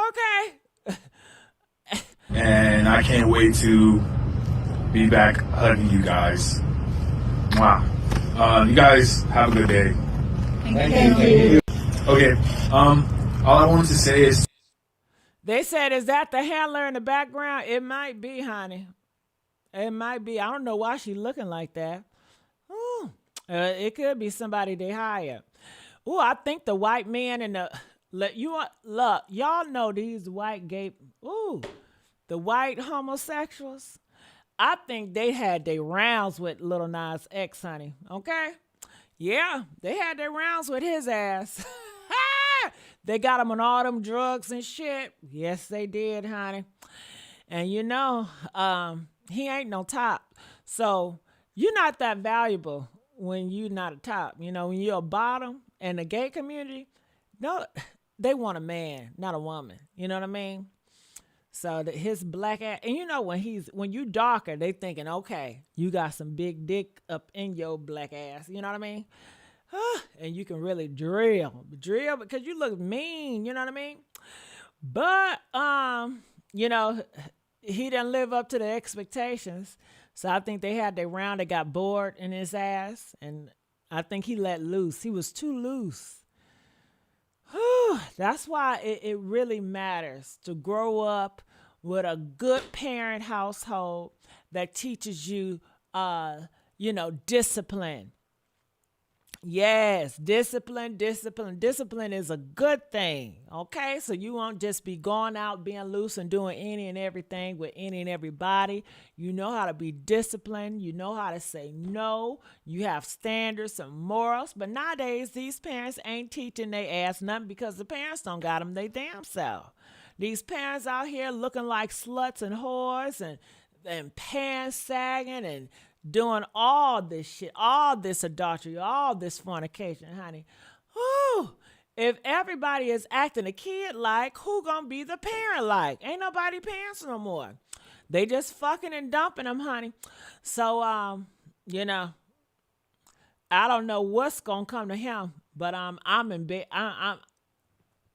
okay. And I can't wait to be back hugging you guys. Wow. You guys have a good day. Thank you. Okay. All I wanted to say is. They said, is that the handler in the background? It might be, honey. It might be. I don't know why she's looking like that. Ooh. It could be somebody they hired. Ooh, I think the white man and look, y'all know these white gay, the white homosexuals. I think they had their rounds with Lil Nas X, honey. Okay? Yeah, they had their rounds with his ass. They got him on all them drugs and shit. Yes, they did, honey. And you know, he ain't no top. So you're not that valuable when you're not a top. You know, when you're a bottom in the gay community, no, they want a man, not a woman. You know what I mean? So his black ass, and you know, when you darker, they thinking, okay, you got some big dick up in your black ass. You know what I mean? And you can really drill because you look mean. You know what I mean? But you know, he didn't live up to the expectations. So I think they had their round. They got bored in his ass, and I think he let loose. He was too loose. That's why it really matters to grow up with a good parent household that teaches you, discipline. Yes, discipline. Discipline is a good thing, okay? So you won't just be going out being loose and doing any and everything with any and everybody. You know how to be disciplined. You know how to say no. You have standards and morals. But nowadays, these parents ain't teaching their ass nothing because the parents don't got them they damn self. These parents out here looking like sluts and whores and pants sagging and doing all this shit, all this adultery, all this fornication, honey. Whew. If everybody is acting a kid like, who gonna be the parent like? Ain't nobody parents no more. They just fucking and dumping them, honey. So, I don't know what's gonna come to him, but I'm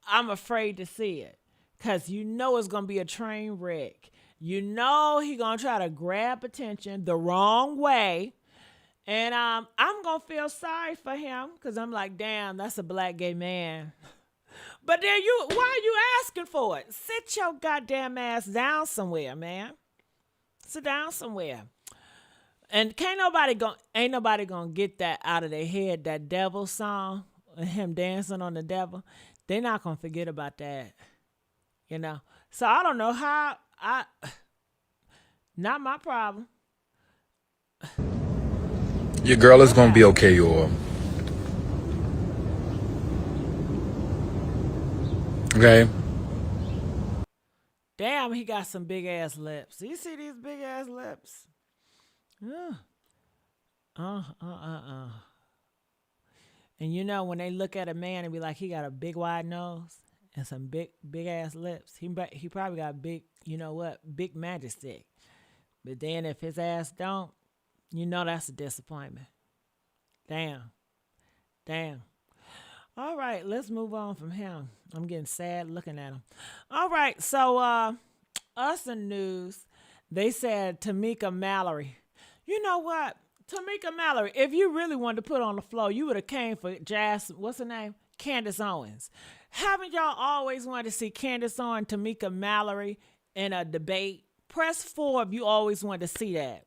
afraid to see it, cause you know it's gonna be a train wreck. You know he gonna try to grab attention the wrong way. And I'm gonna feel sorry for him because I'm like, damn, that's a black gay man. But then why are you asking for it? Sit your goddamn ass down somewhere, man. Sit down somewhere. And ain't nobody gonna get that out of their head, that devil song, him dancing on the devil. They're not gonna forget about that. You know? So I don't know how. Not my problem. Your girl is gonna be okay, y'all. Okay? Damn, he got some big ass lips. You see these big ass lips? And you know, when they look at a man and be like, he got a big wide nose, and some big ass lips. He probably got big, you know what, big majesty. But then if his ass don't, you know that's a disappointment. Damn. All right, let's move on from him. I'm getting sad looking at him. All right, so us in news, they said Tamika Mallory. You know what? Tamika Mallory, if you really wanted to put on the floor, you would have came for what's her name? Candace Owens. Haven't y'all always wanted to see Candace Owens, Tamika Mallory in a debate? Press 4 if you always wanted to see that.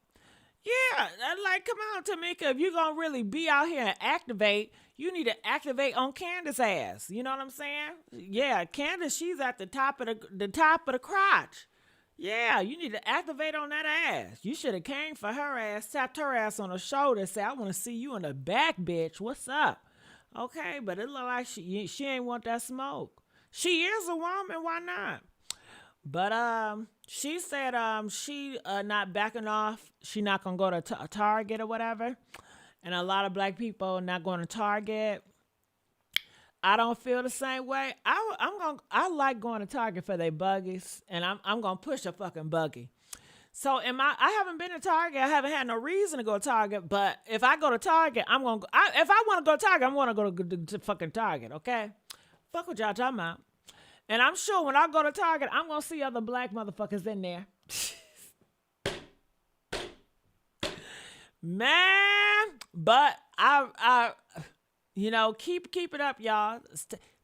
Yeah, like, come on, Tamika. If you're going to really be out here and activate, you need to activate on Candace's ass. You know what I'm saying? Yeah, Candace, she's at the top of the crotch. Yeah, you need to activate on that ass. You should have came for her ass, tapped her ass on the shoulder and said, I want to see you in the back, bitch. What's up? Okay, but it look like she ain't want that smoke. She is a woman. Why not? But she said she not backing off. She not going to go to Target or whatever. And a lot of black people not going to Target. I don't feel the same way. I like going to Target for their buggies, and I'm gonna push a fucking buggy. So I haven't been to Target. I haven't had no reason to go to Target. But if I go to Target, if I want to go to Target, I'm gonna go to fucking Target. Okay, fuck what y'all talking about. And I'm sure when I go to Target, I'm gonna see other black motherfuckers in there. Man, but I you know, keep it up, y'all.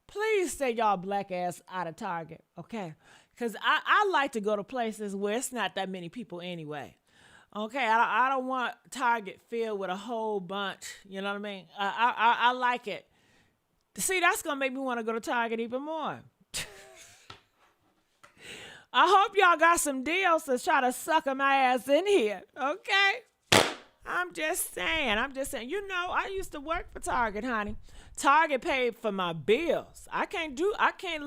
Please stay y'all black ass out of Target, okay? Because I like to go to places where it's not that many people anyway. Okay, I don't want Target filled with a whole bunch. You know what I mean? I like it. See, that's going to make me want to go to Target even more. I hope y'all got some deals to try to sucker my ass in here, okay? I'm just saying. You know, I used to work for Target, honey. Target paid for my bills. I can't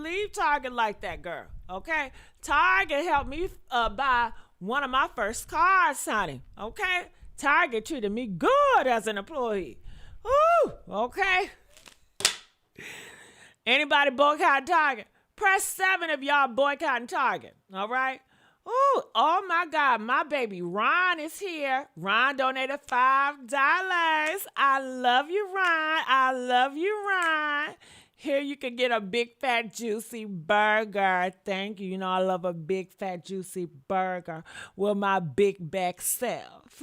leave Target like that, girl. Okay? Target helped me buy one of my first cars, honey. Okay? Target treated me good as an employee. Woo! Okay? Anybody boycott Target? Press 7 if y'all boycotting Target. All right? Ooh, oh my God, my baby Ron is here. Ron donated $5. I love you, Ron. I love you, Ron. Here you can get a big fat juicy burger. Thank you. You know I love a big fat juicy burger with my big back self.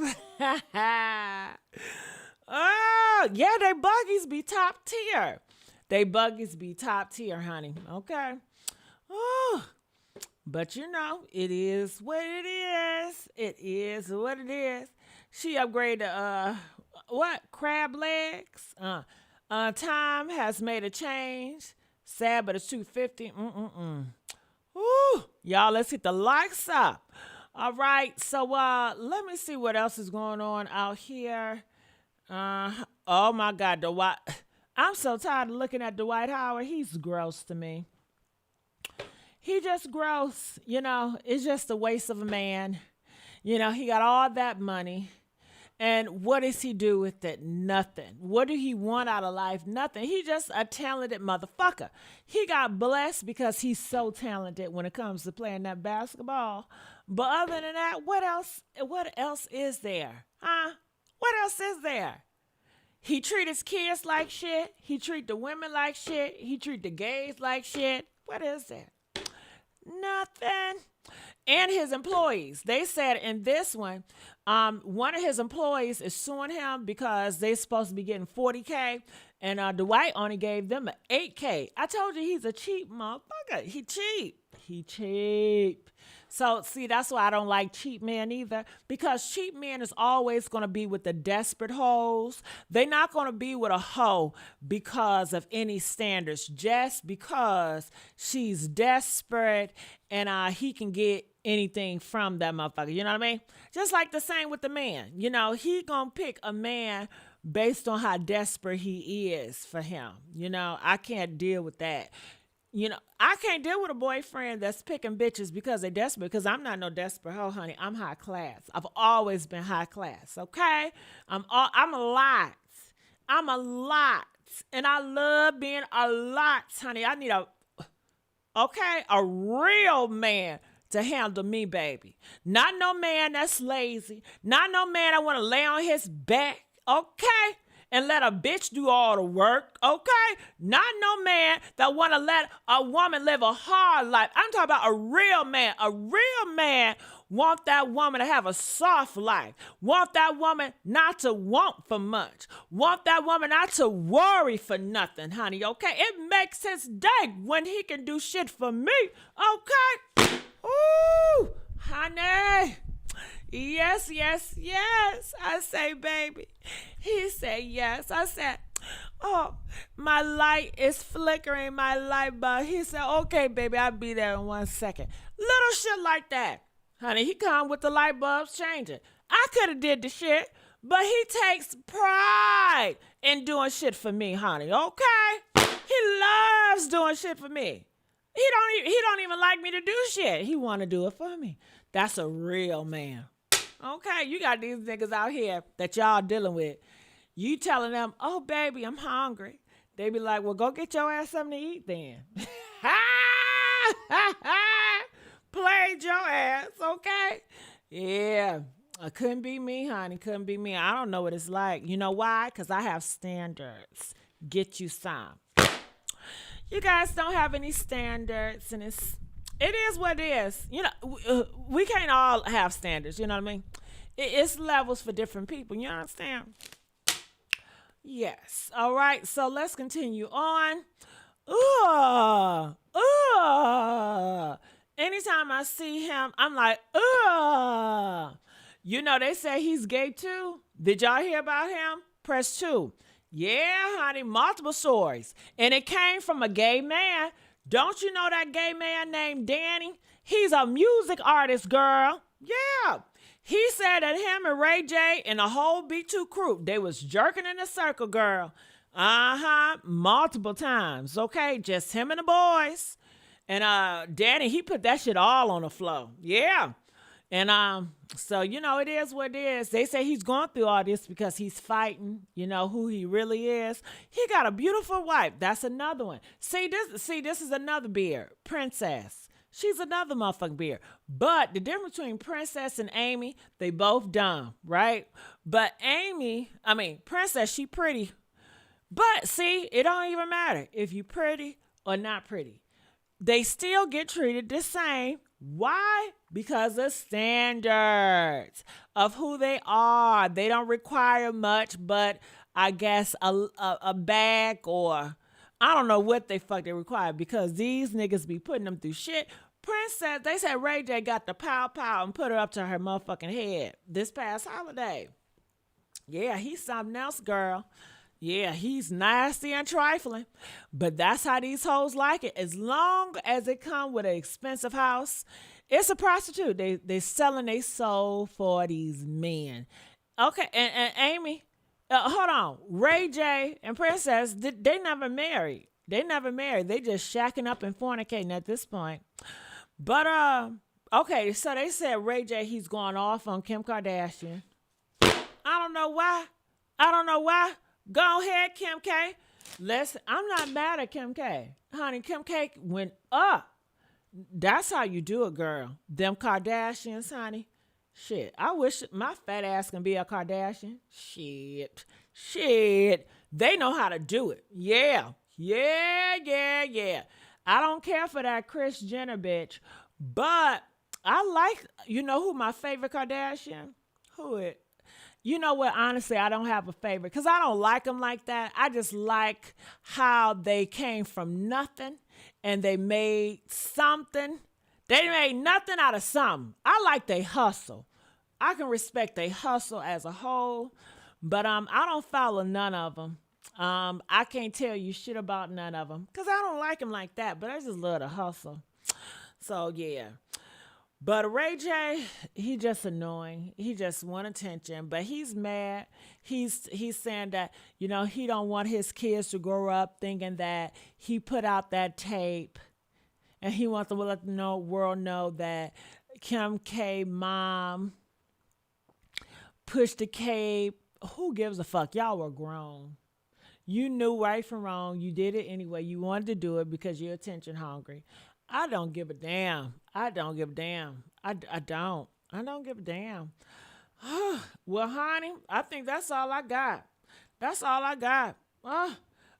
Oh, yeah, they buggies be top tier. They buggies be top tier, honey. Okay. Oh. But you know, it is what it is. It is what it is. She upgraded crab legs. Time has made a change. Sad, but it's $2.50. Woo! Y'all, let's hit the likes up. All right. So let me see what else is going on out here. Oh my God, Dwight. I'm so tired of looking at Dwight Howard. He's gross to me. He just gross, you know, it's just a waste of a man. You know, he got all that money. And what does he do with it? Nothing. What do he want out of life? Nothing. He just a talented motherfucker. He got blessed because he's so talented when it comes to playing that basketball. But other than that, what else is there? Huh? What else is there? He treat his kids like shit. He treat the women like shit. He treat the gays like shit. What is there? Nothing. And his employees. They said in this one of his employees is suing him because they're supposed to be getting $40K, and Dwight only gave them an $8K. I told you he's a cheap motherfucker. He cheap. So, see, that's why I don't like cheap men either, because cheap men is always going to be with the desperate hoes. They're not going to be with a hoe because of any standards, just because she's desperate and he can get anything from that motherfucker. You know what I mean? Just like the same with the man. You know, he going to pick a man based on how desperate he is for him. You know, I can't deal with that. You know, I can't deal with a boyfriend that's picking bitches because they're desperate, because I'm not no desperate hoe, honey. I'm high class. I've always been high class, okay? I'm a lot. And I love being a lot, honey. I need Okay? A real man to handle me, baby. Not no man that's lazy. Not no man that want to lay on his back. Okay? And let a bitch do all the work. Okay? Not no man that want to let a woman live a hard life. I'm talking about a real man. A real man want that woman to have a soft life. Want that woman not to want for much. Want that woman not to worry for nothing, honey, okay? It makes his day when he can do shit for me, okay? Ooh, honey. Yes, yes, yes. I say, baby. He said yes. I said, oh, my light is flickering, my light bulb. He said, okay, baby, I'll be there in 1 second. Little shit like that. Honey, he come with the light bulbs changing. I could have did the shit, but he takes pride in doing shit for me, honey, okay? He loves doing shit for me. He don't even like me to do shit. He want to do it for me. That's a real man. Okay, you got these niggas out here that y'all dealing with. You telling them, oh, baby, I'm hungry. They be like, well, go get your ass something to eat then. Played your ass, okay? Yeah, it couldn't be me, honey. Couldn't be me. I don't know what it's like. You know why? Because I have standards. Get you some. You guys don't have any standards, and it is what it is. You know, we can't all have standards, you know what I mean? It's levels for different people, you understand? Yes. All right, so let's continue on. Anytime I see him, I'm like, You know, they say he's gay too. Did y'all hear about him? Press 2. Yeah, honey, multiple stories. And it came from a gay man. Don't you know that gay man named Danny? He's a music artist, girl. Yeah. He said that him and Ray J and the whole B2 crew, they was jerking in a circle, girl. Multiple times, okay? Just him and the boys. And Danny, he put that shit all on the floor. Yeah. And so, you know, it is what it is. They say he's going through all this because he's fighting, you know, who he really is. He got a beautiful wife. That's another one. See, this is another beard. Princess. She's another motherfucking beard. But the difference between Princess and Amy, they both dumb, right? But Princess, she pretty. But see, it don't even matter if you pretty or not pretty. They still get treated the same. Why? Because of standards of who they are. They don't require much, but I guess a bag or I don't know what they require because these niggas be putting them through shit. Princess, they said Ray J got the pow and put her up to her motherfucking head this past holiday. Yeah, he's something else, girl. Yeah, he's nasty and trifling. But that's how these hoes like it. As long as it come with an expensive house, it's a prostitute. They selling their soul for these men. Okay, and Amy, hold on. Ray J and Princess, they never married. They never married. They just shacking up and fornicating at this point. But, okay, so they said Ray J, he's going off on Kim Kardashian. I don't know why. Go ahead, Kim K. Listen, I'm not mad at Kim K. Honey, Kim K went up. That's how you do it, girl. Them Kardashians, honey. Shit, I wish my fat ass can be a Kardashian. Shit. They know how to do it. Yeah. I don't care for that Kris Jenner bitch, but I like, you know who my favorite Kardashian? Who it? You know what? Honestly, I don't have a favorite because I don't like them like that. I just like how they came from nothing and they made something. They made nothing out of something. I like they hustle. I can respect they hustle as a whole, but I don't follow none of them. I can't tell you shit about none of them because I don't like them like that, but I just love the hustle. So, yeah. But Ray J, he just annoying. He just want attention, but he's mad. He's saying that, you know, he don't want his kids to grow up thinking that he put out that tape and he wants to let the world know that Kim K mom pushed the cape. Who gives a fuck? Y'all were grown. You knew right from wrong. You did it anyway. You wanted to do it because you're attention hungry. I don't give a damn. I don't give a damn. I don't. I don't give a damn. Well, honey, I think that's all I got. That's all I got.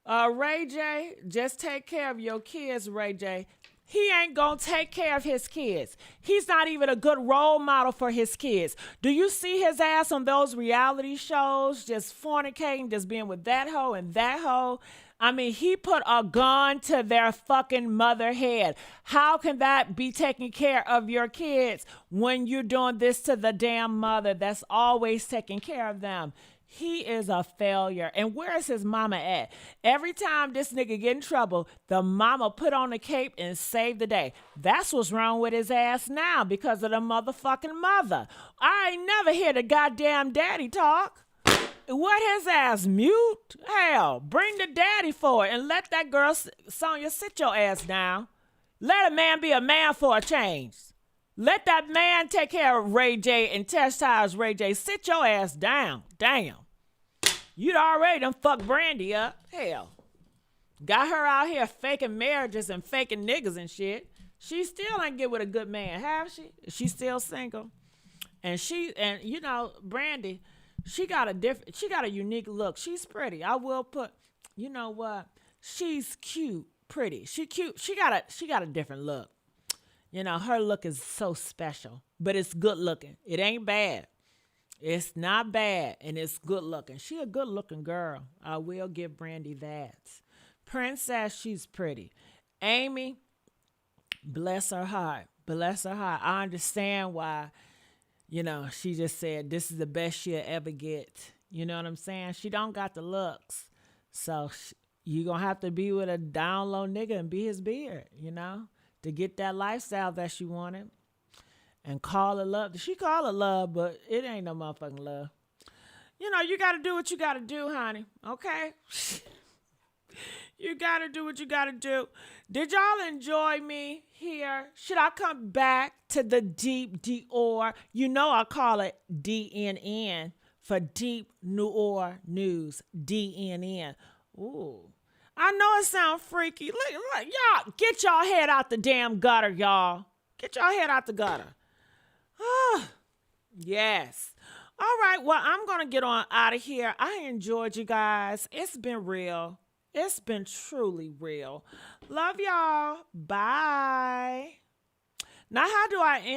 Ray J, just take care of your kids, Ray J. He ain't gonna take care of his kids. He's not even a good role model for his kids. Do you see his ass on those reality shows, just fornicating, just being with that hoe and that hoe? I mean, he put a gun to their fucking mother head. How can that be taking care of your kids when you're doing this to the damn mother that's always taking care of them? He is a failure. And where is his mama at? Every time this nigga get in trouble, the mama put on the cape and save the day. That's what's wrong with his ass now because of the motherfucking mother. I ain't never hear the goddamn daddy talk. What his ass mute? Hell, bring the daddy for it and let that girl, Sonya, sit your ass down. Let a man be a man for a change. Let that man take care of Ray J and chastise Ray J. Sit your ass down. Damn. You'd already done fucked Brandy up. Hell. Got her out here faking marriages and faking niggas and shit. She still ain't get with a good man, have she? She's still single. And you know, Brandy, she got a unique look. She's pretty. I will put, you know what? She's cute, pretty. She cute. She got a different look. You know, her look is so special, but it's good looking. It ain't bad. It's not bad, and it's good looking. She a good looking girl. I will give Brandy that. Princess, she's pretty. Amy, bless her heart. Bless her heart. I understand why, you know, she just said this is the best she'll ever get. You know what I'm saying? She don't got the looks. So you going to have to be with a down low nigga and be his beard, you know, to get that lifestyle that she wanted. And call it love. She call it love, but it ain't no motherfucking love. You know, you got to do what you got to do, honey. Okay? You got to do what you got to do. Did y'all enjoy me here? Should I come back to the Deep Dior? You know I call it DNN for Deep Noir News. DNN. Ooh. I know it sounds freaky. Look, y'all, get y'all head out the damn gutter, y'all. Get y'all head out the gutter. Yes. All right. Well, I'm going to get on out of here. I enjoyed you guys. It's been real. It's been truly real. Love y'all. Bye. Now, how do I end?